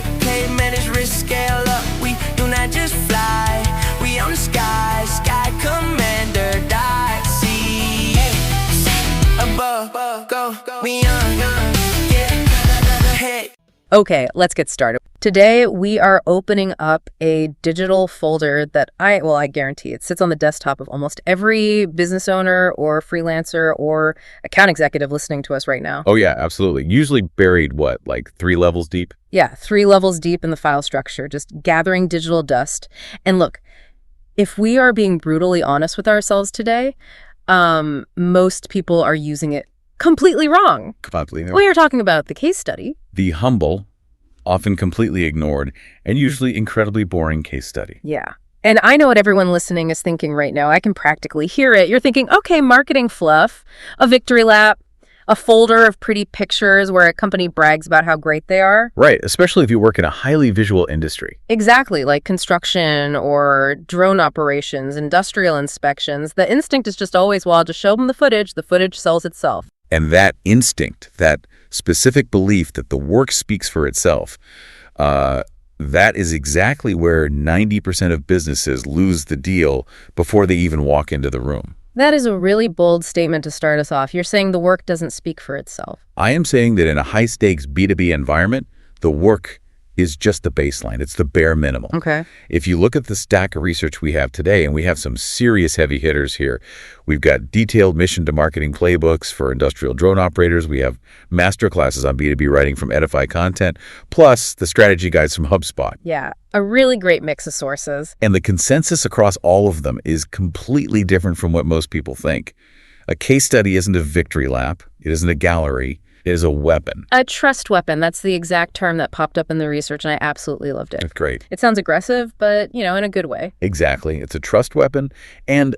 get paid, manage risk, scale up. We do not just fly, we on the sky, sky commander, die. See, above, go, we on, get ahead. Okay, let's get started. Today, we are opening up a digital folder that I guarantee it sits on the desktop of almost every business owner or freelancer or account executive listening to us right now. Oh, yeah, absolutely. Usually buried, like 3 levels deep? Yeah, 3 levels deep in the file structure, just gathering digital dust. And look, if we are being brutally honest with ourselves today, most people are using it completely wrong. Completely. We are talking about the case study. The humble, often completely ignored, and usually incredibly boring case study. Yeah. And I know what everyone listening is thinking right now. I can practically hear it. You're thinking, okay, marketing fluff, a victory lap, a folder of pretty pictures where a company brags about how great they are. Right, especially if you work in a highly visual industry. Exactly, like construction or drone operations, industrial inspections. The instinct is just always, well, I'll just show them the footage sells itself. And that instinct, that specific belief that the work speaks for itself, that is exactly where 90% of businesses lose the deal before they even walk into the room. That is a really bold statement to start us off. You're saying the work doesn't speak for itself. I am saying that in a high-stakes B2B environment, the work is just the baseline. It's the bare minimum. Okay. If you look at the stack of research we have today, and we have some serious heavy hitters here, we've got detailed mission to marketing playbooks for industrial drone operators. We have master classes on B2B writing from Edify Content, plus the strategy guides from HubSpot. Yeah, a really great mix of sources. And the consensus across all of them is completely different from what most people think. A case study isn't a victory lap. It isn't a gallery. It is a weapon. A trust weapon. That's the exact term that popped up in the research, and I absolutely loved it. That's great. It sounds aggressive, but, in a good way. Exactly. It's a trust weapon, and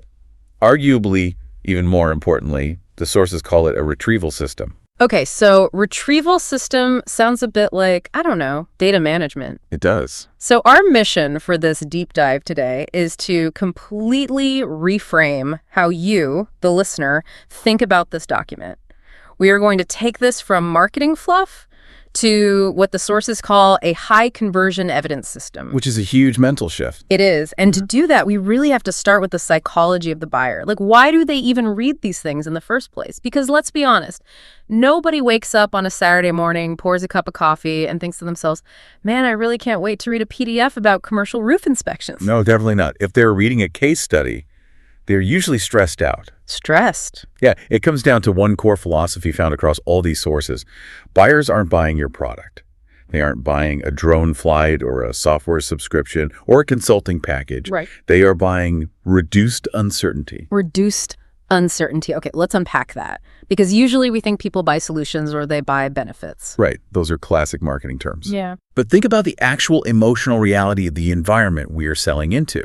arguably, even more importantly, the sources call it a retrieval system. Okay, so retrieval system sounds a bit like, I don't know, data management. It does. So our mission for this deep dive today is to completely reframe how you, the listener, think about this document. We are going to take this from marketing fluff to what the sources call a high conversion evidence system. Which is a huge mental shift. It is. And to do that, we really have to start with the psychology of the buyer. Like, why do they even read these things in the first place? Because let's be honest, nobody wakes up on a Saturday morning, pours a cup of coffee, and thinks to themselves, man, I really can't wait to read a PDF about commercial roof inspections. No, definitely not. If they're reading a case study, they're usually stressed out. Stressed? Yeah, it comes down to one core philosophy found across all these sources. Buyers aren't buying your product. They aren't buying a drone flight or a software subscription or a consulting package. Right. They are buying reduced uncertainty. Reduced uncertainty. Okay, let's unpack that. Because usually we think people buy solutions or they buy benefits. Right. Those are classic marketing terms. Yeah. But think about the actual emotional reality of the environment we are selling into.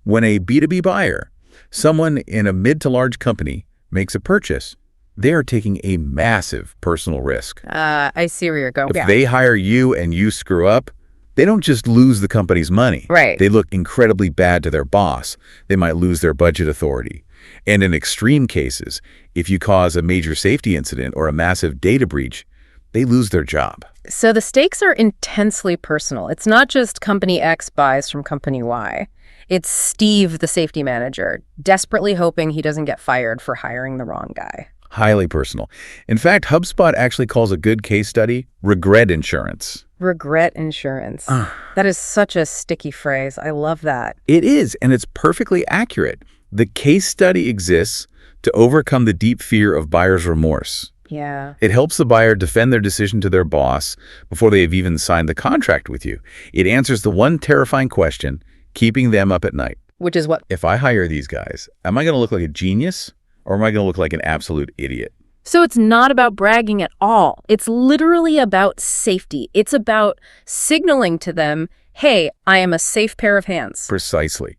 When a B2B buyer, someone in a mid to large company, makes a purchase, they are taking a massive personal risk. I see where you're going. If they hire you and you screw up, they don't just lose the company's money. Right. They look incredibly bad to their boss. They might lose their budget authority. And in extreme cases, if you cause a major safety incident or a massive data breach, they lose their job. So the stakes are intensely personal. It's not just company X buys from company Y. It's Steve, the safety manager, desperately hoping he doesn't get fired for hiring the wrong guy. Highly personal. In fact, HubSpot actually calls a good case study regret insurance. Regret insurance. That is such a sticky phrase. I love that. It is, and it's perfectly accurate. The case study exists to overcome the deep fear of buyer's remorse. Yeah. It helps the buyer defend their decision to their boss before they have even signed the contract with you. It answers the one terrifying question, keeping them up at night. Which is what? If I hire these guys, am I going to look like a genius or am I going to look like an absolute idiot? So it's not about bragging at all. It's literally about safety. It's about signaling to them, hey, I am a safe pair of hands. Precisely.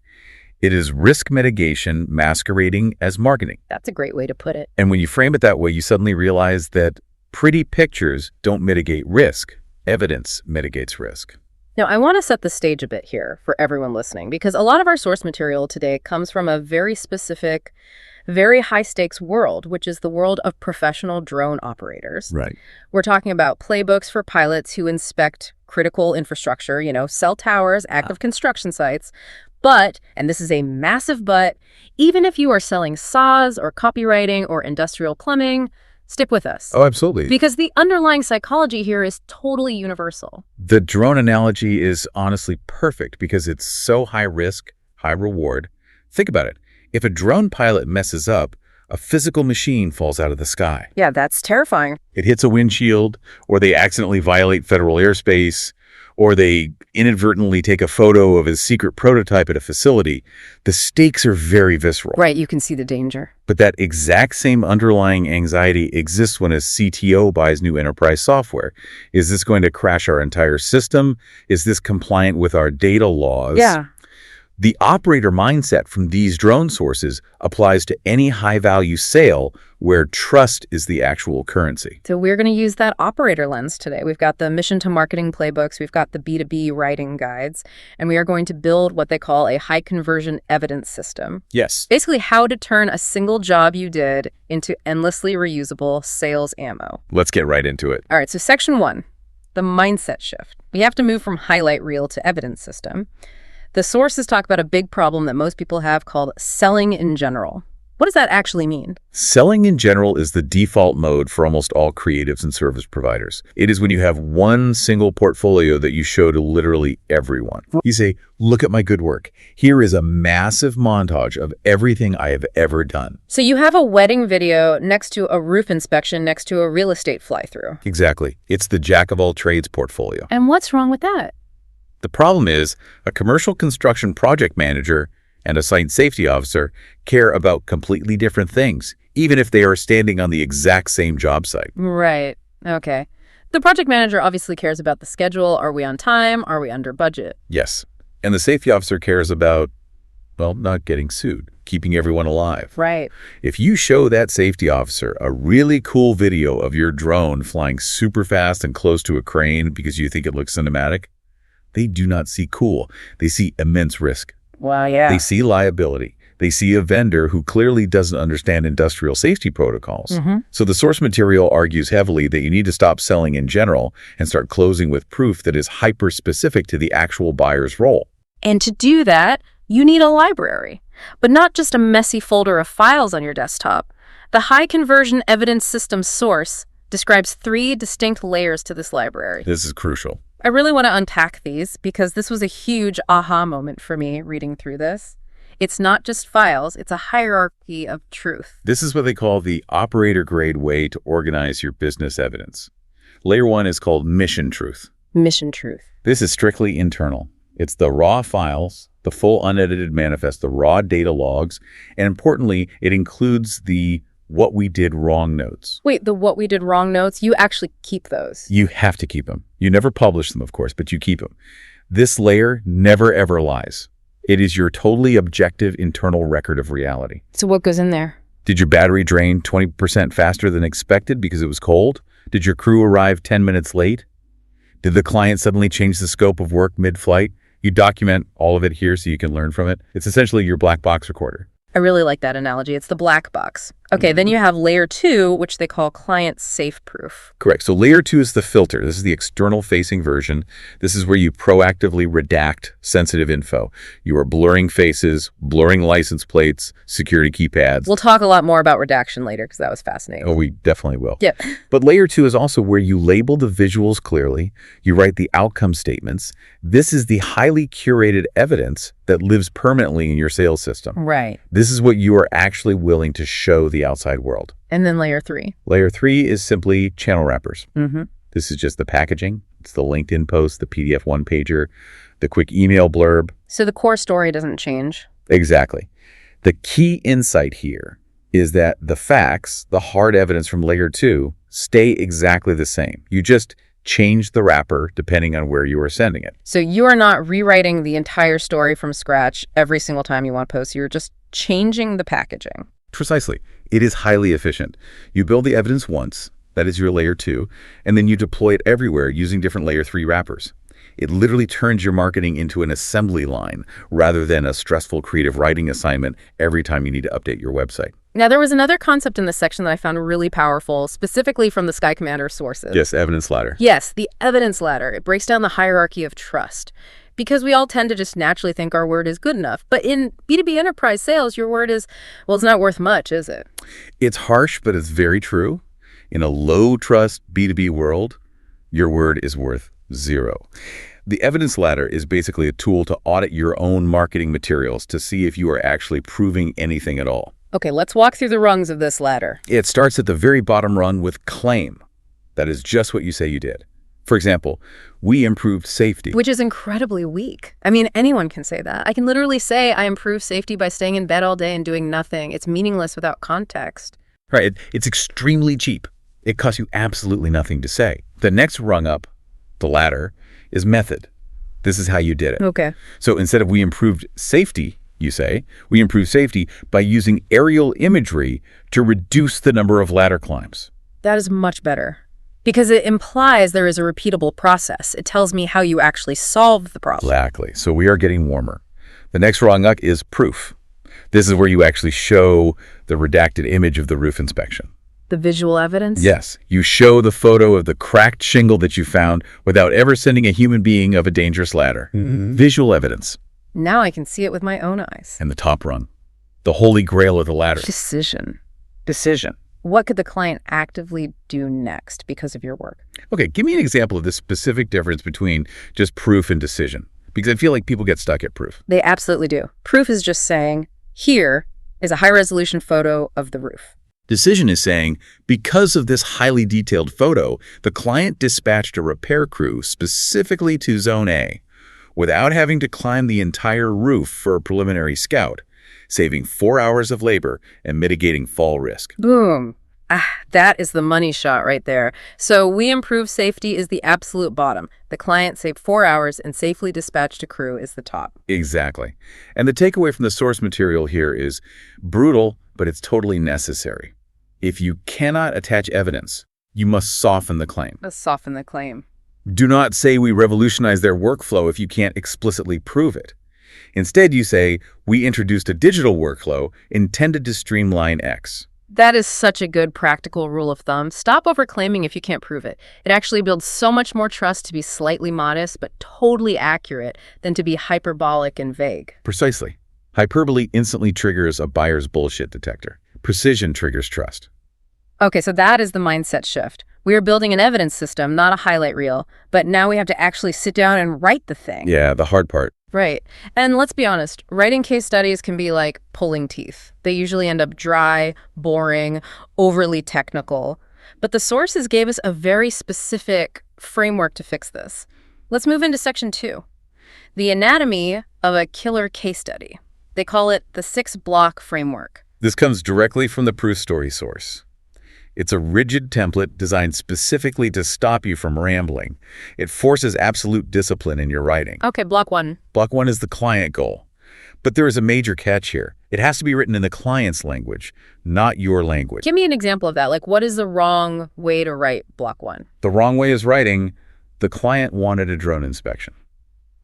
It is risk mitigation masquerading as marketing. That's a great way to put it. And when you frame it that way, you suddenly realize that pretty pictures don't mitigate risk. Evidence mitigates risk. Now, I want to set the stage a bit here for everyone listening, because a lot of our source material today comes from a very specific very high-stakes world, which is the world of professional drone operators. Right. We're talking about playbooks for pilots who inspect critical infrastructure, cell towers, active construction sites. But, and this is a massive but, even if you are selling saws or copywriting or industrial plumbing, stick with us. Oh, absolutely. Because the underlying psychology here is totally universal. The drone analogy is honestly perfect because it's so high risk, high reward. Think about it. If a drone pilot messes up, a physical machine falls out of the sky. Yeah, that's terrifying. It hits a windshield, or they accidentally violate federal airspace, or they inadvertently take a photo of a secret prototype at a facility. The stakes are very visceral. Right, you can see the danger. But that exact same underlying anxiety exists when a CTO buys new enterprise software. Is this going to crash our entire system? Is this compliant with our data laws? Yeah. The operator mindset from these drone sources applies to any high-value sale where trust is the actual currency. So we're going to use that operator lens today. We've got the mission to marketing playbooks, we've got the B2B writing guides, and we are going to build what they call a high conversion evidence system. Yes. Basically how to turn a single job you did into endlessly reusable sales ammo. Let's get right into it. All right, so section 1, the mindset shift. We have to move from highlight reel to evidence system. The sources talk about a big problem that most people have called selling in general. What does that actually mean? Selling in general is the default mode for almost all creatives and service providers. It is when you have one single portfolio that you show to literally everyone. You say, look at my good work. Here is a massive montage of everything I have ever done. So you have a wedding video next to a roof inspection next to a real estate fly-through. Exactly. It's the jack of all trades portfolio. And what's wrong with that? The problem is a commercial construction project manager and a site safety officer care about completely different things, even if they are standing on the exact same job site. Right. Okay. The project manager obviously cares about the schedule. Are we on time? Are we under budget? Yes. And the safety officer cares about, well, not getting sued, keeping everyone alive. Right. If you show that safety officer a really cool video of your drone flying super fast and close to a crane because you think it looks cinematic, they do not see cool. They see immense risk. Wow, yeah. They see liability. They see a vendor who clearly doesn't understand industrial safety protocols. So the source material argues heavily that you need to stop selling in general and start closing with proof that is hyper-specific to the actual buyer's role. And to do that, you need a library, but not just a messy folder of files on your desktop. The high conversion evidence system source describes 3 distinct layers to this library. This is crucial. I really want to unpack these because this was a huge aha moment for me reading through this. It's not just files, it's a hierarchy of truth. This is what they call the operator-grade way to organize your business evidence. Layer 1 is called mission truth. Mission truth. This is strictly internal. It's the raw files, the full unedited manifest, the raw data logs, and importantly, it includes the what we did wrong notes. Wait, the what we did wrong notes, you actually keep those? You have to keep them. You never publish them, of course, but you keep them. This layer never ever lies. It is your totally objective internal record of reality. So what goes in there? Did your battery drain 20% faster than expected because it was cold? Did your crew arrive 10 minutes late? Did the client suddenly change the scope of work mid-flight? You document all of it here so you can learn from it. It's essentially your black box recorder. I really like that analogy. It's the black box. Okay, then you have layer 2, which they call client safe proof. Correct. So layer 2 is the filter. This is the external facing version. This is where you proactively redact sensitive info. You are blurring faces, blurring license plates, security keypads. We'll talk a lot more about redaction later because that was fascinating. Oh, we definitely will. Yep. But layer 2 is also where you label the visuals clearly. You write the outcome statements. This is the highly curated evidence that lives permanently in your sales system. Right. This is what you are actually willing to show the outside world. And then layer 3. Layer 3 is simply channel wrappers. This is just the packaging. It's the LinkedIn post, the PDF one-pager, the quick email blurb. So the core story doesn't change. Exactly. The key insight here is that the facts, the hard evidence from layer 2, stay exactly the same. You just change the wrapper depending on where you are sending it. So you are not rewriting the entire story from scratch every single time you want to post. You're just changing the packaging. Precisely. It is highly efficient. You build the evidence once, that is your layer 2, and then you deploy it everywhere using different layer 3 wrappers. It literally turns your marketing into an assembly line rather than a stressful creative writing assignment every time you need to update your website. Now, there was another concept in this section that I found really powerful, specifically from the Sky Commander sources. Yes, evidence ladder. Yes, the evidence ladder. It breaks down the hierarchy of trust. Because we all tend to just naturally think our word is good enough. But in B2B enterprise sales, your word is, well, it's not worth much, is it? It's harsh, but it's very true. In a low-trust B2B world, your word is worth 0. The evidence ladder is basically a tool to audit your own marketing materials to see if you are actually proving anything at all. Okay, let's walk through the rungs of this ladder. It starts at the very bottom rung with claim. That is just what you say you did. For example, we improved safety. Which is incredibly weak. I mean, anyone can say that. I can literally say I improved safety by staying in bed all day and doing nothing. It's meaningless without context. Right, it's extremely cheap. It costs you absolutely nothing to say. The next rung up, the ladder, is method. This is how you did it. Okay. So instead of we improved safety, you say, we improved safety by using aerial imagery to reduce the number of ladder climbs. That is much better. Because it implies there is a repeatable process. It tells me how you actually solve the problem. Exactly. So we are getting warmer. The next rung up is proof. This is where you actually show the redacted image of the roof inspection. The visual evidence? Yes. You show the photo of the cracked shingle that you found without ever sending a human being of a dangerous ladder. Visual evidence. Now I can see it with my own eyes. And the top rung. The holy grail of the ladder. Decision. Decision. What could the client actively do next because of your work? Okay, give me an example of the specific difference between just proof and decision. Because I feel like people get stuck at proof. They absolutely do. Proof is just saying, here is a high-resolution photo of the roof. Decision is saying, because of this highly detailed photo, the client dispatched a repair crew specifically to Zone A without having to climb the entire roof for a preliminary scout, saving 4 hours of labor and mitigating fall risk. Boom. That is the money shot right there. So we improve safety is the absolute bottom. The client saved 4 hours and safely dispatched a crew is the top. Exactly. And the takeaway from the source material here is brutal, but it's totally necessary. If you cannot attach evidence, you must soften the claim. Let's soften the claim. Do not say we revolutionized their workflow if you can't explicitly prove it. Instead, you say, we introduced a digital workflow intended to streamline X. That is such a good practical rule of thumb. Stop overclaiming if you can't prove it. It actually builds so much more trust to be slightly modest but totally accurate than to be hyperbolic and vague. Precisely. Hyperbole instantly triggers a buyer's bullshit detector. Precision triggers trust. Okay, so that is the mindset shift. We are building an evidence system, not a highlight reel, but now we have to actually sit down and write the thing. Yeah, the hard part. Right. And let's be honest, writing case studies can be like pulling teeth. They usually end up dry, boring, overly technical. But the sources gave us a very specific framework to fix this. Let's move into section 2. The anatomy of a killer case study. They call it the 6-block framework. This comes directly from the proof story source. It's a rigid template designed specifically to stop you from rambling. It forces absolute discipline in your writing. Okay, block 1. Block 1 is the client goal. But there is a major catch here. It has to be written in the client's language, not your language. Give me an example of that. Like, what is the wrong way to write block 1? The wrong way is writing, the client wanted a drone inspection.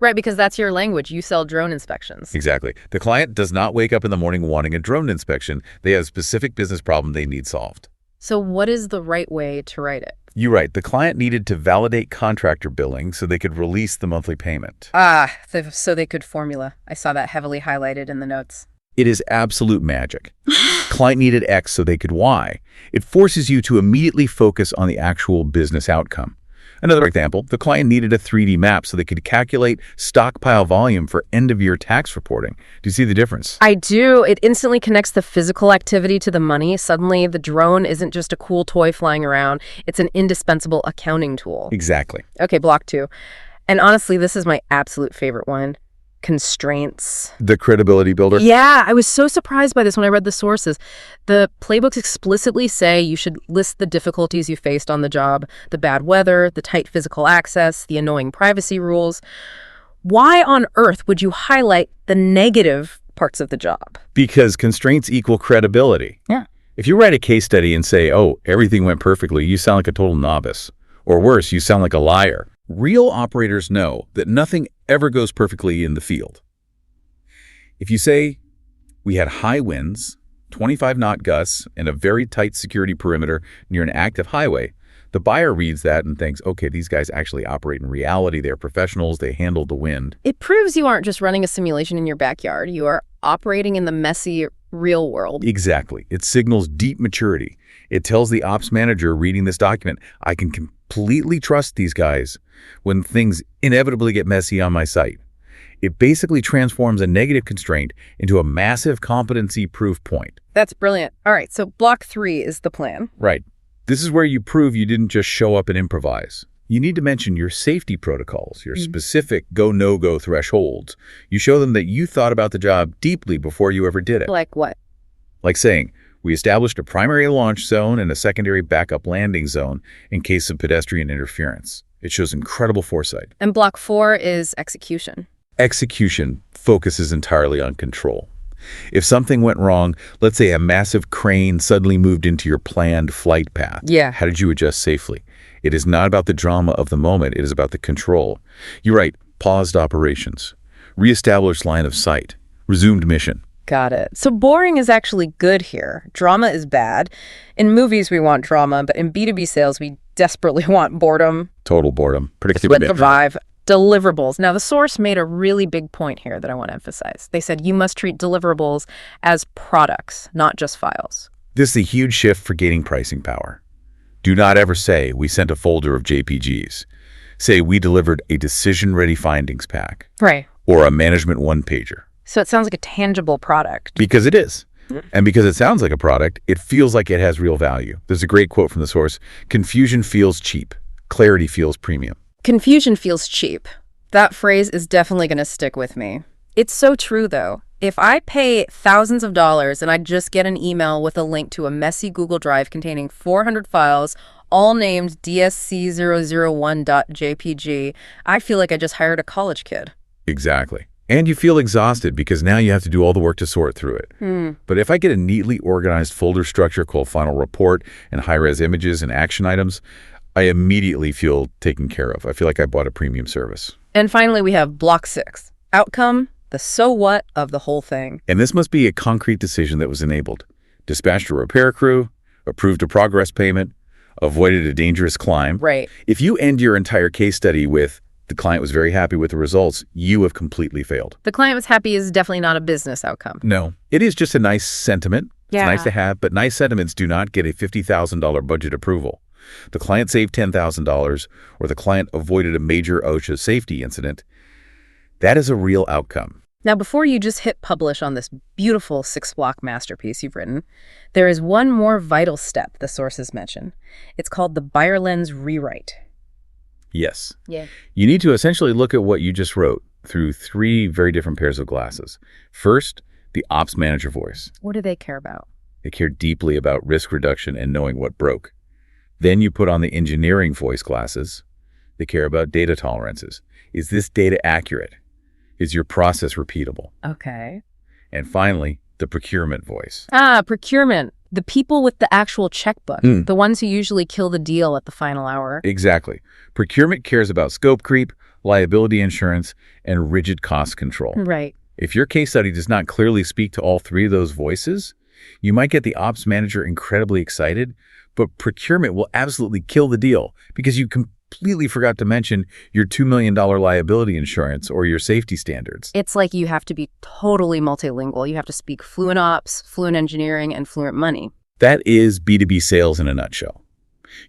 Right, because that's your language. You sell drone inspections. Exactly. The client does not wake up in the morning wanting a drone inspection. They have a specific business problem they need solved. So what is the right way to write it? You're right. The client needed to validate contractor billing so they could release the monthly payment. So they could formula. I saw that heavily highlighted in the notes. It is absolute magic. Client needed X so they could Y. It forces you to immediately focus on the actual business outcome. Another example, the client needed a 3D map so they could calculate stockpile volume for end-of-year tax reporting. Do you see the difference? I do. It instantly connects the physical activity to the money. Suddenly, the drone isn't just a cool toy flying around. It's an indispensable accounting tool. Exactly. Okay, block 2. And honestly, this is my absolute favorite one. Constraints. The credibility builder? Yeah, I was so surprised by this when I read the sources. The playbooks explicitly say you should list the difficulties you faced on the job, the bad weather, the tight physical access, the annoying privacy rules. Why on earth would you highlight the negative parts of the job? Because constraints equal credibility. Yeah. If you write a case study and say, oh, everything went perfectly, you sound like a total novice. Or worse, you sound like a liar. Real operators know that nothing ever goes perfectly in the field. If you say, we had high winds, 25-knot gusts and a very tight security perimeter near an active highway. The buyer reads that and thinks, okay, these guys actually operate in reality. They're professionals. They handle the wind. It proves you aren't just running a simulation in your backyard. You are operating in the messy, real world. Exactly. It signals deep maturity. It tells the ops manager reading this document, I can completely trust these guys when things inevitably get messy on my site. It basically transforms a negative constraint into a massive competency proof point. That's brilliant. All right, so block 3 is the plan. Right. This is where you prove you didn't just show up and improvise. You need to mention your safety protocols, your specific go-no-go thresholds. You show them that you thought about the job deeply before you ever did it. Like what? Like saying, we established a primary launch zone and a secondary backup landing zone in case of pedestrian interference. It shows incredible foresight. And block 4 is execution. Execution focuses entirely on control. If something went wrong, let's say a massive crane suddenly moved into your planned flight path. Yeah. How did you adjust safely? It is not about the drama of the moment. It is about the control. You write, paused operations, reestablished line of sight, resumed mission. Got it. So boring is actually good here. Drama is bad. In movies, we want drama, but in B2B sales, we desperately want boredom. Total boredom. Predictability. Survive. Deliverables. Now, the source made a really big point here that I want to emphasize. They said you must treat deliverables as products, not just files. This is a huge shift for gaining pricing power. Do not ever say, we sent a folder of JPGs. Say, we delivered a decision-ready findings pack. Right. Or a management one-pager. So it sounds like a tangible product. Because it is. And because it sounds like a product, it feels like it has real value. There's a great quote from the source, confusion feels cheap, clarity feels premium. Confusion feels cheap. That phrase is definitely going to stick with me. It's so true, though. If I pay thousands of dollars and I just get an email with a link to a messy Google Drive containing 400 files, all named DSC001.jpg, I feel like I just hired a college kid. Exactly. And you feel exhausted because now you have to do all the work to sort through it. But if I get a neatly organized folder structure called Final Report and high-res images and action items, I immediately feel taken care of. I feel like I bought a premium service. And finally, we have block 6. Outcome, the so what of the whole thing. And this must be a concrete decision that was enabled. Dispatched a repair crew, approved a progress payment, avoided a dangerous climb. Right. If you end your entire case study with, the client was very happy with the results, you have completely failed. The client was happy is definitely not a business outcome. No. It is just a nice sentiment. Yeah. It's nice to have, but nice sentiments do not get a $50,000 budget approval. The client saved $10,000 or the client avoided a major OSHA safety incident. That is a real outcome. Now, before you just hit publish on this beautiful 6-block masterpiece you've written, there is one more vital step the sources mention. It's called the buyer lens rewrite. Yes. Yeah. You need to essentially look at what you just wrote through 3 very different pairs of glasses. First, the ops manager voice. What do they care about? They care deeply about risk reduction and knowing what broke. Then you put on the engineering voice glasses. They care about data tolerances. Is this data accurate? Is your process repeatable? Okay. And finally, the procurement voice. Procurement. The people with the actual checkbook. The ones who usually kill the deal at the final hour. Exactly. Procurement cares about scope creep, liability insurance, and rigid cost control. Right. If your case study does not clearly speak to all 3 of those voices, you might get the ops manager incredibly excited, but procurement will absolutely kill the deal because you completely forgot to mention your $2 million liability insurance or your safety standards. It's like you have to be totally multilingual. You have to speak fluent ops, fluent engineering, and fluent money. That is B2B sales in a nutshell.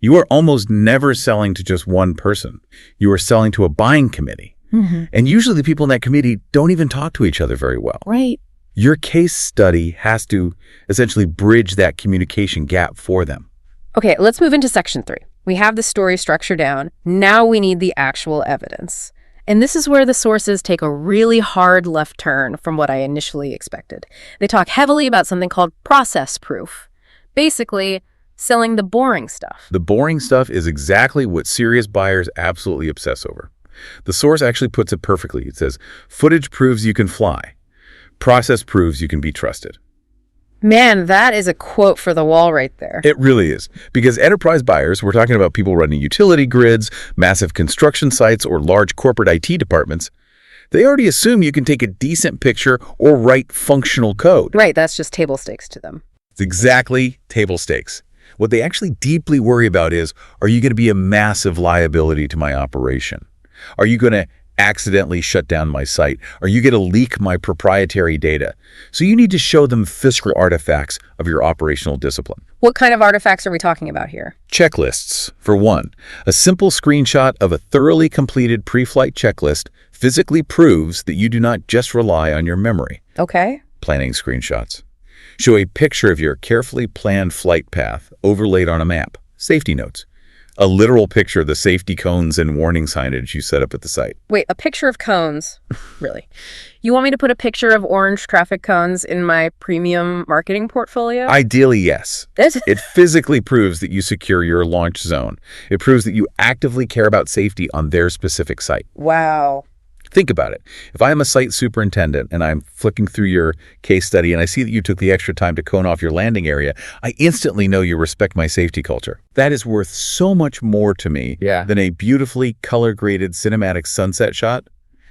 You are almost never selling to just one person. You are selling to a buying committee. And usually the people in that committee don't even talk to each other very well. Right. Your case study has to essentially bridge that communication gap for them. Okay, let's move into section 3. We have the story structure down. Now we need the actual evidence. And this is where the sources take a really hard left turn from what I initially expected. They talk heavily about something called process proof. Basically, selling the boring stuff. The boring stuff is exactly what serious buyers absolutely obsess over. The source actually puts it perfectly. It says, footage proves you can fly. Process proves you can be trusted. Man, that is a quote for the wall right there. It really is. Because enterprise buyers, we're talking about people running utility grids, massive construction sites, or large corporate IT departments, they already assume you can take a decent picture or write functional code. Right, that's just table stakes to them. It's exactly table stakes. What they actually deeply worry about is, are you going to be a massive liability to my operation? Are you going to accidentally shut down my site? Are you going to leak my proprietary data? So you need to show them physical artifacts of your operational discipline. What kind of artifacts are we talking about here? Checklists, for one. A simple screenshot of a thoroughly completed pre-flight checklist physically proves that you do not just rely on your memory. Okay. Planning screenshots. Show a picture of your carefully planned flight path overlaid on a map. Safety notes. A literal picture of the safety cones and warning signage you set up at the site. Wait, a picture of cones? Really? You want me to put a picture of orange traffic cones in my premium marketing portfolio? Ideally, yes. It physically proves that you secure your launch zone. It proves that you actively care about safety on their specific site. Wow. Think about it. If I am a site superintendent and I'm flicking through your case study and I see that you took the extra time to cone off your landing area, I instantly know you respect my safety culture. That is worth so much more to me than a beautifully color-graded cinematic sunset shot.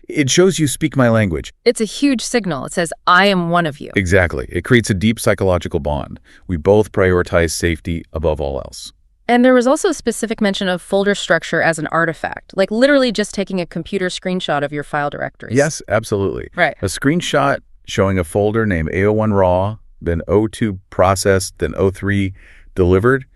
It shows you speak my language. It's a huge signal. It says, I am one of you. Exactly. It creates a deep psychological bond. We both prioritize safety above all else. And there was also a specific mention of folder structure as an artifact, like literally just taking a computer screenshot of your file directories. Yes, absolutely. Right. A screenshot showing a folder named A01 raw, then O2 processed, then O3 delivered.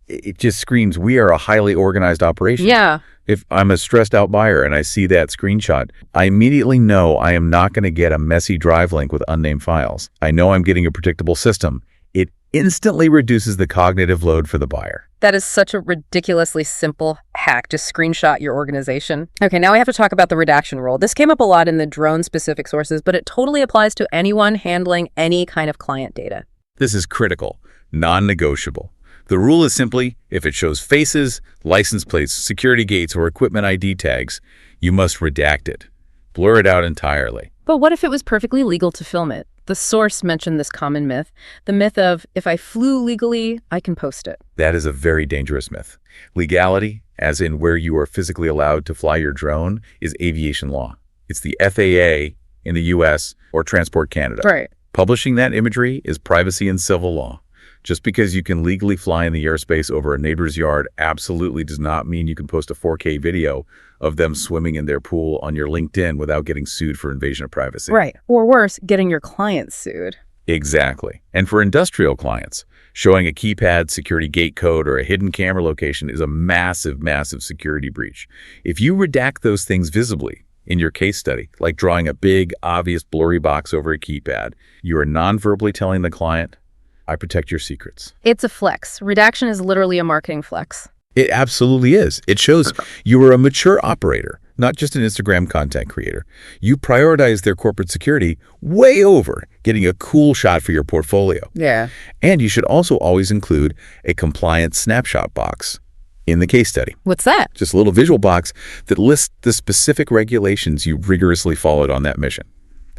It just screams, we are a highly organized operation. Yeah. If I'm a stressed out buyer and I see that screenshot, I immediately know I am not going to get a messy drive link with unnamed files. I know I'm getting a predictable system. It instantly reduces the cognitive load for the buyer. That is such a ridiculously simple hack. Just screenshot your organization. Okay, now we have to talk about the redaction rule. This came up a lot in the drone-specific sources, but it totally applies to anyone handling any kind of client data. This is critical, non-negotiable. The rule is simply, if it shows faces, license plates, security gates, or equipment ID tags, you must redact it. Blur it out entirely. But what if it was perfectly legal to film it? The source mentioned this common myth, the myth of, if I flew legally, I can post it. That is a very dangerous myth. Legality, as in where you are physically allowed to fly your drone, is aviation law. It's the FAA in the US or Transport Canada. Right. Publishing that imagery is privacy and civil law. Just because you can legally fly in the airspace over a neighbor's yard absolutely does not mean you can post a 4K video of them swimming in their pool on your LinkedIn without getting sued for invasion of privacy. Right. Or worse, getting your clients sued. Exactly. And for industrial clients, showing a keypad, security gate code, or a hidden camera location is a massive, massive security breach. If you redact those things visibly in your case study, like drawing a big, obvious, blurry box over a keypad, you are non-verbally telling the client, I protect your secrets. It's a flex. Redaction is literally a marketing flex. It absolutely is. It shows you are a mature operator, not just an Instagram content creator. You prioritize their corporate security way over getting a cool shot for your portfolio. Yeah. And you should also always include a compliance snapshot box in the case study. What's that? Just a little visual box that lists the specific regulations you rigorously followed on that mission.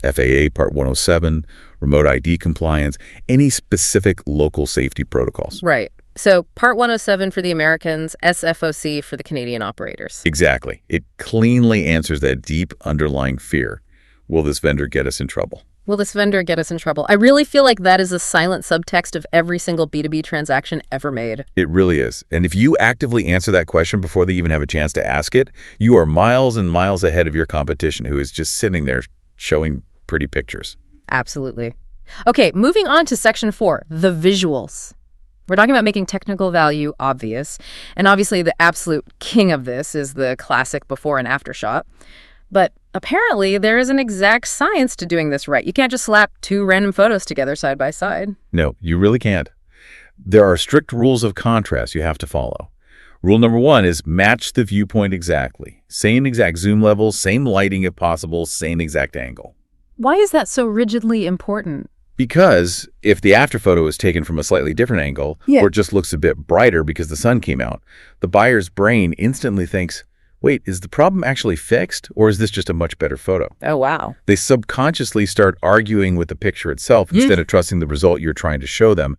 FAA Part 107, remote ID compliance, any specific local safety protocols. Right. So Part 107 for the Americans, SFOC for the Canadian operators. Exactly. It cleanly answers that deep underlying fear. Will this vendor get us in trouble? Will this vendor get us in trouble? I really feel like that is a silent subtext of every single B2B transaction ever made. It really is. And if you actively answer that question before they even have a chance to ask it, you are miles and miles ahead of your competition who is just sitting there showing pretty pictures. Absolutely. Okay, moving on to section 4, the visuals. We're talking about making technical value obvious. And obviously the absolute king of this is the classic before and after shot. But apparently there is an exact science to doing this right. You can't just slap two random photos together side by side. No, you really can't. There are strict rules of contrast you have to follow. Rule number 1 is match the viewpoint exactly. Same exact zoom levels, same lighting if possible, same exact angle. Why is that so rigidly important? Because if the after photo is taken from a slightly different angle, or just looks a bit brighter because the sun came out, the buyer's brain instantly thinks, wait, is the problem actually fixed, or is this just a much better photo? Oh, wow. They subconsciously start arguing with the picture itself instead of trusting the result you're trying to show them.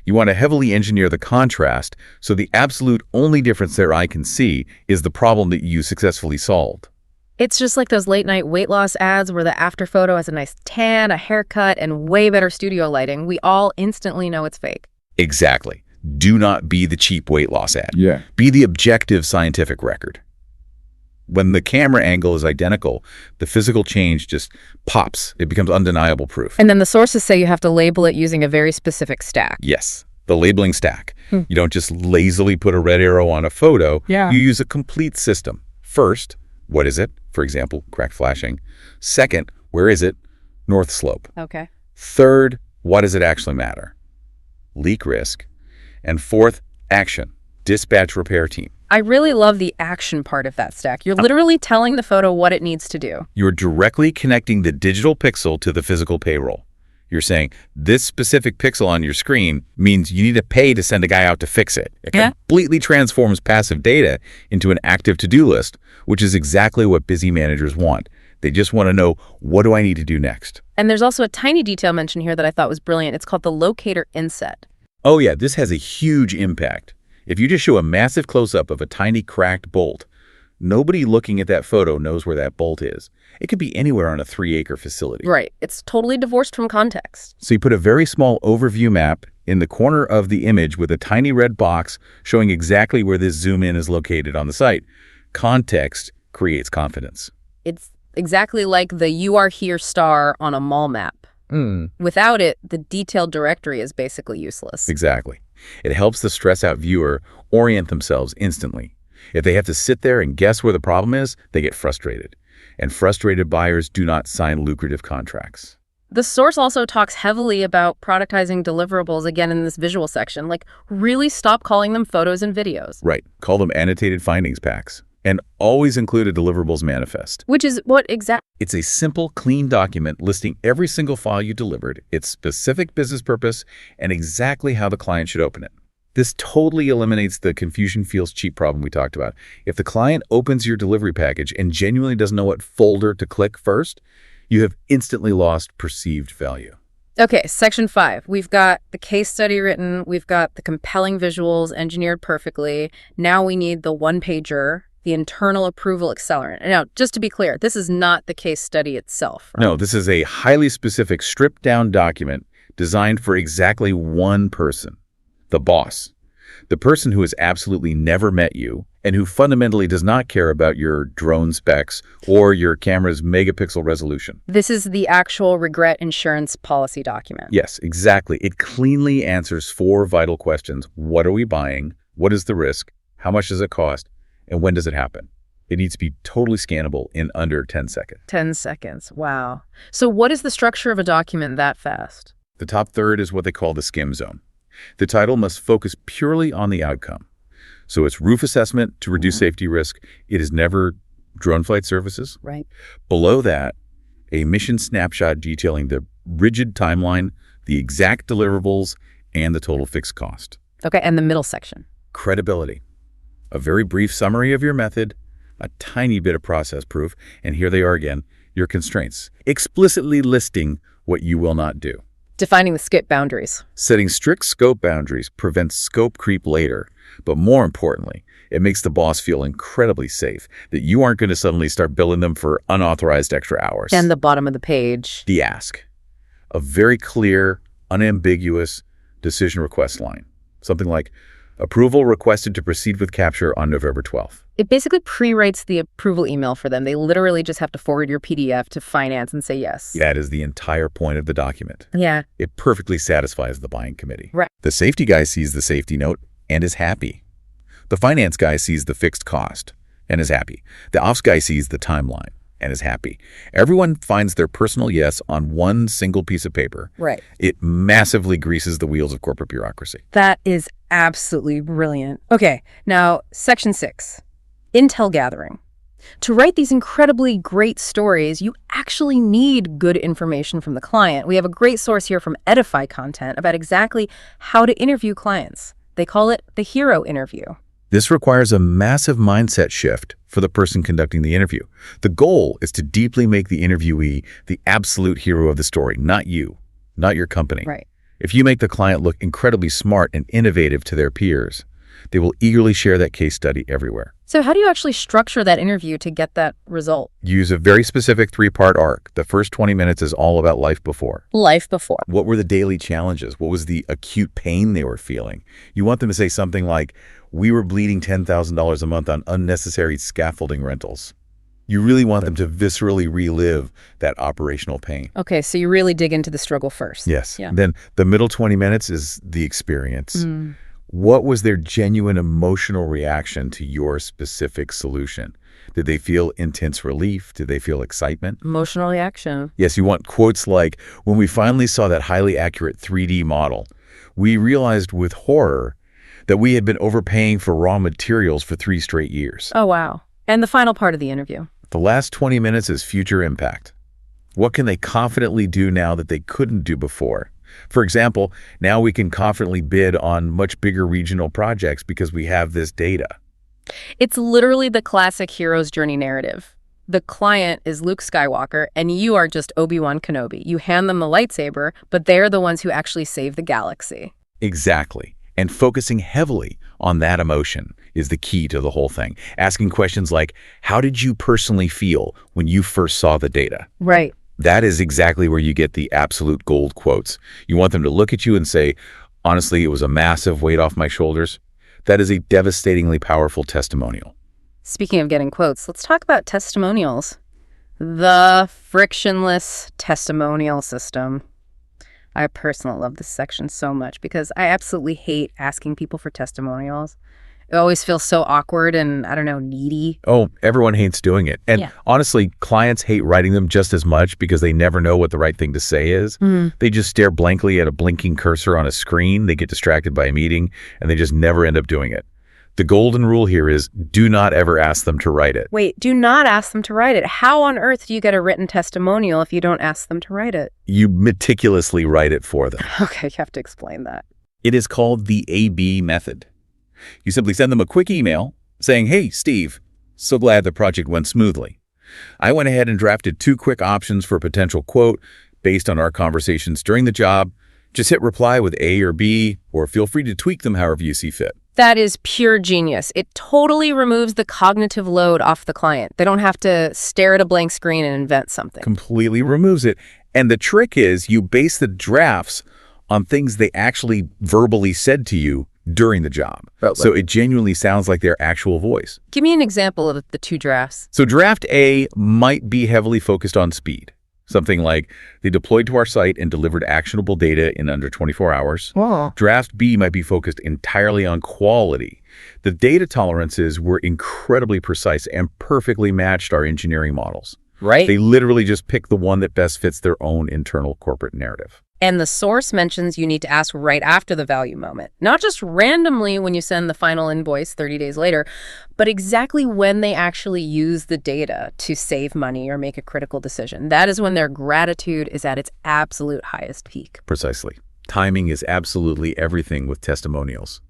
You want to heavily engineer the contrast, so the absolute only difference their eye can see is the problem that you successfully solved. It's just like those late night weight loss ads where the after photo has a nice tan, a haircut, and way better studio lighting. We all instantly know it's fake. Exactly. Do not be the cheap weight loss ad. Yeah. Be the objective scientific record. When the camera angle is identical, the physical change just pops. It becomes undeniable proof. And then the sources say you have to label it using a very specific stack. Yes, the labeling stack. You don't just lazily put a red arrow on a photo. Yeah. You use a complete system. First, what is it? For example, cracked flashing. Second, where is it? North slope. Okay. Third, what does it actually matter? Leak risk. And fourth, action. Dispatch repair team. I really love the action part of that stack. You're literally telling the photo what it needs to do. You're directly connecting the digital pixel to the physical payroll. You're saying this specific pixel on your screen means you need to pay to send a guy out to fix it. It completely transforms passive data into an active to-do list, which is exactly what busy managers want. They just want to know, what do I need to do next? And there's also a tiny detail mentioned here that I thought was brilliant. It's called the locator inset. Oh yeah, this has a huge impact. If you just show a massive close-up of a tiny cracked bolt, nobody looking at that photo knows where that bolt is. It could be anywhere on a 3-acre facility. Right. It's totally divorced from context. So you put a very small overview map in the corner of the image with a tiny red box showing exactly where this zoom in is located on the site. Context creates confidence. It's exactly like the "you are here" star on a mall map. Without it, the detailed directory is basically useless. Exactly. It helps the stress-out viewer orient themselves instantly. If they have to sit there and guess where the problem is, they get frustrated. And frustrated buyers do not sign lucrative contracts. The source also talks heavily about productizing deliverables again in this visual section. Like, really stop calling them photos and videos. Right. Call them annotated findings packs. And always include a deliverables manifest. Which is what exactly? It's a simple, clean document listing every single file you delivered, its specific business purpose, and exactly how the client should open it. This totally eliminates the confusion feels cheap problem we talked about. If the client opens your delivery package and genuinely doesn't know what folder to click first, you have instantly lost perceived value. Okay, section 5. We've got the case study written. We've got the compelling visuals engineered perfectly. Now we need the one-pager, the internal approval accelerant. Now, just to be clear, this is not the case study itself. Right? No, this is a highly specific stripped-down document designed for exactly one person, the boss. The person who has absolutely never met you and who fundamentally does not care about your drone specs or your camera's megapixel resolution. This is the actual regret insurance policy document. Yes, exactly. It cleanly answers 4 vital questions. What are we buying? What is the risk? How much does it cost? And when does it happen? It needs to be totally scannable in under 10 seconds. 10 seconds. Wow. So what is the structure of a document that fast? The top third is what they call the skim zone. The title must focus purely on the outcome. So it's roof assessment to reduce safety risk. It is never drone flight services. Right. Below that, a mission snapshot detailing the rigid timeline, the exact deliverables, and the total fixed cost. Okay, and the middle section. Credibility. A very brief summary of your method, a tiny bit of process proof, and here they are again, your constraints, explicitly listing what you will not do. Defining the skip boundaries. Setting strict scope boundaries prevents scope creep later, but more importantly, it makes the boss feel incredibly safe that you aren't going to suddenly start billing them for unauthorized extra hours. And the bottom of the page. The ask. A very clear, unambiguous decision request line. Something like, approval requested to proceed with capture on November 12th. It basically pre-writes the approval email for them. They literally just have to forward your PDF to finance and say yes. That is the entire point of the document. Yeah. It perfectly satisfies the buying committee. Right. The safety guy sees the safety note and is happy. The finance guy sees the fixed cost and is happy. The ops guy sees the timeline and is happy. Everyone finds their personal yes on one single piece of paper. Right. It massively greases the wheels of corporate bureaucracy. That is absolutely brilliant. Okay, now section 6, intel gathering. To write these incredibly great stories, you actually need good information from the client. We have a great source here from Edify Content about exactly how to interview clients. They call it the hero interview. This requires a massive mindset shift for the person conducting the interview. The goal is to deeply make the interviewee the absolute hero of the story, not you, not your company. Right. If you make the client look incredibly smart and innovative to their peers, They will eagerly share that case study everywhere. So how do you actually structure that interview to get that result? Use a very specific 3-part arc. The first 20 minutes is all about life before. Life before. What were the daily challenges? What was the acute pain they were feeling? You want them to say something like, we were bleeding $10,000 a month on unnecessary scaffolding rentals. You really want them to viscerally relive that operational pain. Okay, so you really dig into the struggle first. Yes. Yeah. Then the middle 20 minutes is the experience. What was their genuine emotional reaction to your specific solution? Did they feel intense relief? Did they feel excitement? Emotional reaction. Yes, you want quotes like, when we finally saw that highly accurate 3D model, we realized with horror that we had been overpaying for raw materials for 3 straight years. Oh, wow. And the final part of the interview. The last 20 minutes is future impact. What can they confidently do now that they couldn't do before? For example, now we can confidently bid on much bigger regional projects because we have this data. It's literally the classic hero's journey narrative. The client is Luke Skywalker, and you are just Obi-Wan Kenobi. You hand them the lightsaber, but they're the ones who actually save the galaxy. Exactly. And focusing heavily on that emotion is the key to the whole thing. Asking questions like, how did you personally feel when you first saw the data? Right. That is exactly where you get the absolute gold quotes. You want them to look at you and say, honestly, it was a massive weight off my shoulders. That is a devastatingly powerful testimonial. Speaking of getting quotes, let's talk about testimonials. The frictionless testimonial system. I personally love this section so much because I absolutely hate asking people for testimonials. It always feels so awkward and, I don't know, needy. Oh, everyone hates doing it. And Yeah. honestly, clients hate writing them just as much because they never know what the right thing to say is. They just stare blankly at a blinking cursor on a screen, they get distracted by a meeting, and they just never end up doing it. The golden rule here is do not ever ask them to write it. Wait, do not ask them to write it. How on earth do you get a written testimonial if you don't ask them to write it? You meticulously write it for them. Okay, you have to explain that. It is called the A/B method. You simply send them a quick email saying, hey, Steve, so glad the project went smoothly. I went ahead and drafted 2 quick options for a potential quote based on our conversations during the job. Just hit reply with A or B, or feel free to tweak them however you see fit. That is pure genius. It totally removes the cognitive load off the client. They don't have to stare at a blank screen and invent something. Completely removes it. And the trick is you base the drafts on things they actually verbally said to you during the job. So it genuinely sounds like their actual voice. Give me an example of the 2 drafts. So draft A might be heavily focused on speed. Something like, they deployed to our site and delivered actionable data in under 24 hours. Wow. Draft B might be focused entirely on quality. The data tolerances were incredibly precise and perfectly matched our engineering models. Right. They literally just picked the one that best fits their own internal corporate narrative. And the source mentions you need to ask right after the value moment, not just randomly when you send the final invoice 30 days later, but exactly when they actually use the data to save money or make a critical decision. That is when their gratitude is at its absolute highest peak. Precisely. Timing is absolutely everything with testimonials.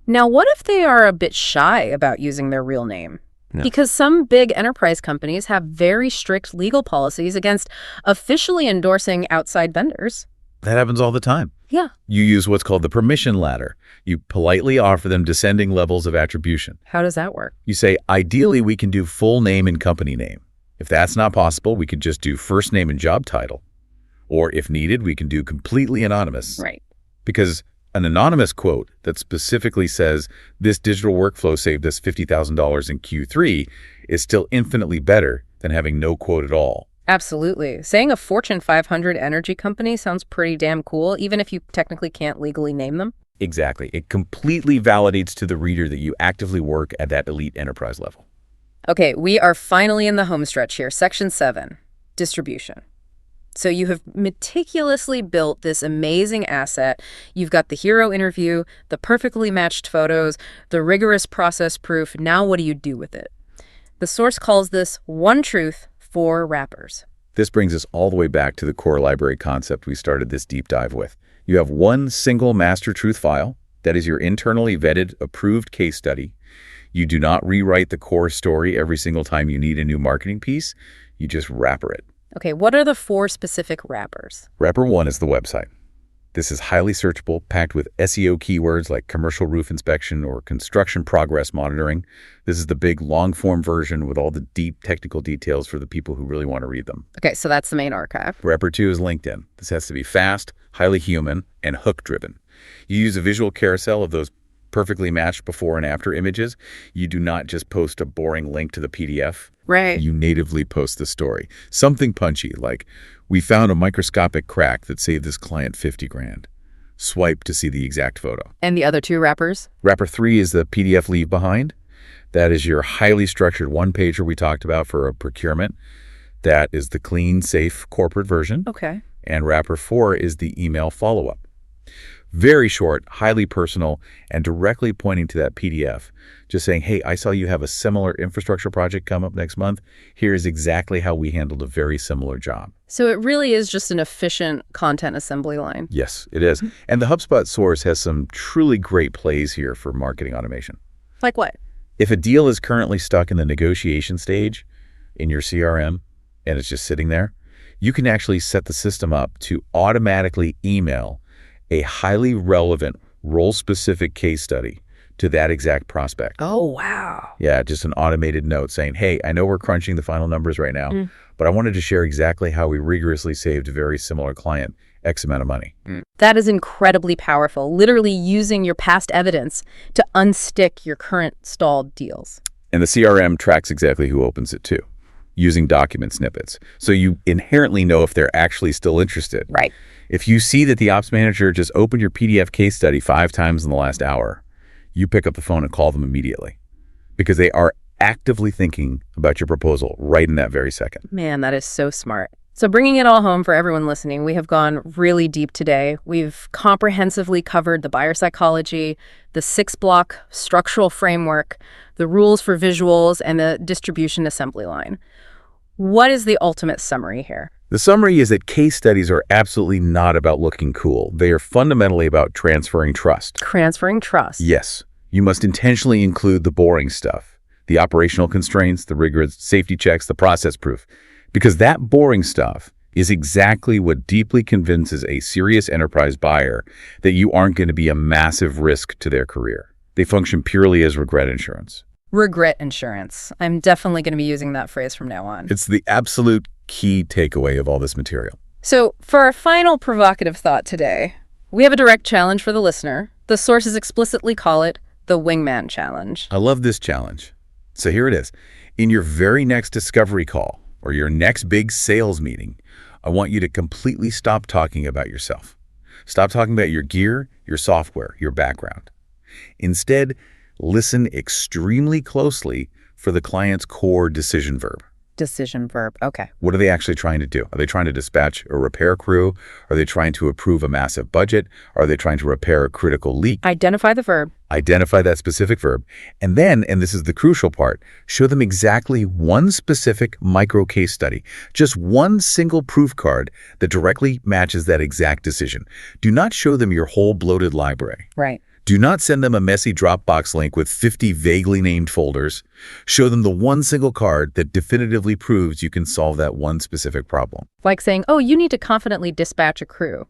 Now, what if they are a bit shy about using their real name? No. Because some big enterprise companies have very strict legal policies against officially endorsing outside vendors. That happens all the time. Yeah. You use what's called the permission ladder. You politely offer them descending levels of attribution. How does that work? You say, ideally, we can do full name and company name. If that's not possible, we could just do first name and job title. Or if needed, we can do completely anonymous. Right. Because an anonymous quote that specifically says, this digital workflow saved us $50,000 in Q3 is still infinitely better than having no quote at all. Absolutely. Saying a Fortune 500 energy company sounds pretty damn cool, even if you technically can't legally name them. Exactly. It completely validates to the reader that you actively work at that elite enterprise level. Okay, we are finally in the home stretch here. Section 7, distribution. So you have meticulously built this amazing asset. You've got the hero interview, the perfectly matched photos, the rigorous process proof. Now what do you do with it? The source calls this one truth, 4 wrappers. This brings us all the way back to the core library concept we started this deep dive with. You have one single master truth file that is your internally vetted, approved case study. You do not rewrite the core story every single time you need a new marketing piece. You just wrapper it. Okay, what are the 4 specific wrappers? Wrapper 1 is the website. This is highly searchable, packed with SEO keywords like commercial roof inspection or construction progress monitoring. This is the big long-form version with all the deep technical details for the people who really want to read them. Okay, so that's the main archive. Wrapper 2 is LinkedIn. This has to be fast, highly human, and hook-driven. You use a visual carousel of those perfectly matched before and after images. You do not just post a boring link to the PDF. Right. You natively post the story. Something punchy, like, we found a microscopic crack that saved this client 50 grand. Swipe to see the exact photo. And the other two wrappers? Wrapper 3 is the PDF leave behind. That is your highly structured one-pager we talked about for a procurement. That is the clean, safe corporate version. Okay. And wrapper 4 is the email follow-up. Very short, highly personal, and directly pointing to that PDF. Just saying, hey, I saw you have a similar infrastructure project come up next month. Here's exactly how we handled a very similar job. So it really is just an efficient content assembly line. Yes, it is. And the HubSpot source has some truly great plays here for marketing automation. Like what? If a deal is currently stuck in the negotiation stage in your CRM and it's just sitting there, you can actually set the system up to automatically email a highly relevant role-specific case study to that exact prospect. Oh, wow. Yeah, just an automated note saying, hey, I know we're crunching the final numbers right now, but I wanted to share exactly how we rigorously saved a very similar client X amount of money. That is incredibly powerful, literally using your past evidence to unstick your current stalled deals. And the CRM tracks exactly who opens it too, using document snippets. So you inherently know if they're actually still interested. Right. If you see that the ops manager just opened your PDF case study 5 times in the last hour, you pick up the phone and call them immediately because they are actively thinking about your proposal right in that very second. Man, that is so smart. So bringing it all home for everyone listening, we have gone really deep today. We've comprehensively covered the buyer psychology, the 6-block structural framework, the rules for visuals, and the distribution assembly line. What is the ultimate summary here? The summary is that case studies are absolutely not about looking cool. They are fundamentally about transferring trust. Transferring trust. Yes, you must intentionally include the boring stuff, the operational constraints, the rigorous safety checks, the process proof, because that boring stuff is exactly what deeply convinces a serious enterprise buyer that you aren't going to be a massive risk to their career. They function purely as regret insurance. Regret insurance. I'm definitely going to be using that phrase from now on. It's the absolute key takeaway of all this material. So for our final provocative thought today, we have a direct challenge for the listener. The sources explicitly call it the Wingman Challenge. I love this challenge. So here it is. In your very next discovery call or your next big sales meeting, I want you to completely stop talking about yourself. Stop talking about your gear, your software, your background. Instead, listen extremely closely for the client's core decision verb. Decision verb. Okay. What are they actually trying to do? Are they trying to dispatch a repair crew? Are they trying to approve a massive budget? Are they trying to repair a critical leak? Identify the verb. Identify that specific verb. And then, and this is the crucial part, show them exactly one specific micro case study, just one single proof card that directly matches that exact decision. Do not show them your whole bloated library. Right. Do not send them a messy Dropbox link with 50 vaguely named folders. Show them the one single card that definitively proves you can solve that one specific problem. Like saying, oh, you need to confidently dispatch a crew.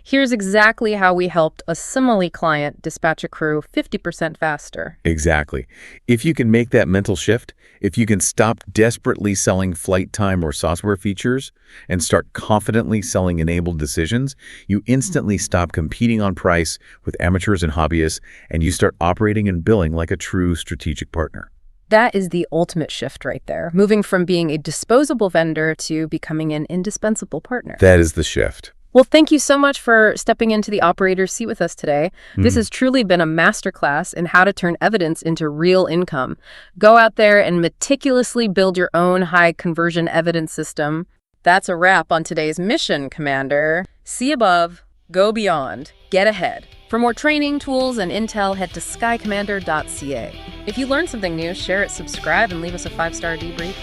Here's exactly how we helped a Simile client dispatch a crew 50% faster. Exactly. If you can make that mental shift, if you can stop desperately selling flight time or software features and start confidently selling enabled decisions, you instantly stop competing on price with amateurs and hobbyists, and you start operating and billing like a true strategic partner. That is the ultimate shift right there, moving from being a disposable vendor to becoming an indispensable partner. That is the shift. Well, thank you so much for stepping into the operator's seat with us today. This has truly been a masterclass in how to turn evidence into real income. Go out there and meticulously build your own high conversion evidence system. That's a wrap on today's mission, Commander. See above, go beyond, get ahead. For more training, tools, and intel, head to skycommander.ca. If you learned something new, share it, subscribe, and leave us a 5-star debrief.